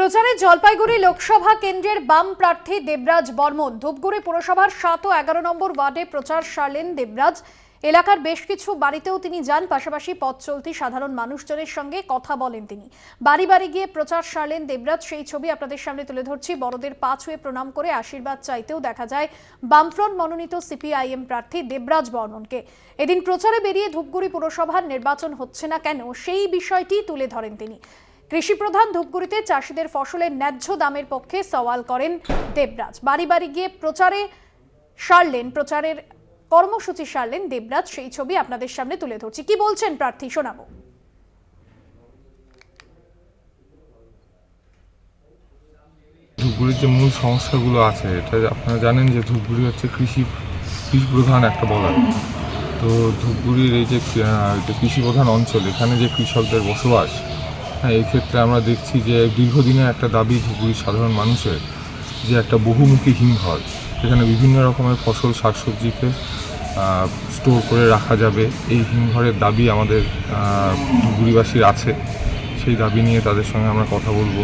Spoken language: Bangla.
প্রচারে জলপাইগুড়ি লোকসভা কেন্দ্রের বাম প্রার্থী দেবরাজ বর্মন। ধূপগুড়ি পুরসভার 7 ও 11 নম্বর ওয়ার্ডে প্রচার সারলেন দেবরাজ। এলাকার বেশ কিছু বাড়িতেও তিনি যান, পাশাপাশি পথ চলতি সাধারণ মানুষজনের সঙ্গে কথা বলেন তিনি। বাড়ি বাড়ি গিয়ে প্রচার সারলেন দেবরাজ, সেই ছবি আপনাদের সামনে তুলে ধরছি। বড়দের পা ছুঁয়ে প্রণাম করে আশীর্বাদ চাইতেও দেখা যায় বামফ্রন্ট মনোনীত সিপিআইএম প্রার্থী দেবরাজ বর্মনকে। এদিন প্রচারে বেরিয়ে ধূপগুড়ি পুরসভার নির্বাচন হচ্ছে না কেন, সেই বিষয়টি তুলে ধরেন তিনি। কৃষি প্রধান ধূপগুড়িতে চাষিদের ফসলের ন্যায্য দামের পক্ষে সওয়াল করেন দেবরাজ। বাড়ি বাড়ি গিয়ে প্রচারের কর্মসূচি সারলেন দেবরাজ, সেই ছবি আপনাদের সামনে তুলে ধরছি। কি বলছেন প্রার্থী, শোনাবো। ধূপগুড়ির যে মূল সমস্যাগুলো আছে, এটা আপনারা জানেন যে ধূপগুড়ি হচ্ছে কৃষি প্রধান একটা বলার। তো ধূপগুড়ির এই যে কৃষি প্রধান অঞ্চল, এখানে যে কৃষকদের বসবাস, হ্যাঁ, এই ক্ষেত্রে আমরা দেখছি যে দীর্ঘদিনের একটা দাবি ধূপগুড়ির সাধারণ মানুষের, যে একটা বহুমুখী হিমঘর, সেখানে বিভিন্ন রকমের ফসল শাকসবজিকে স্টোর করে রাখা যাবে। এই হিমঘরের দাবি আমাদের ধূপগুড়িবাসীর আছে, সেই দাবি নিয়ে তাদের সঙ্গে আমরা কথা বলবো।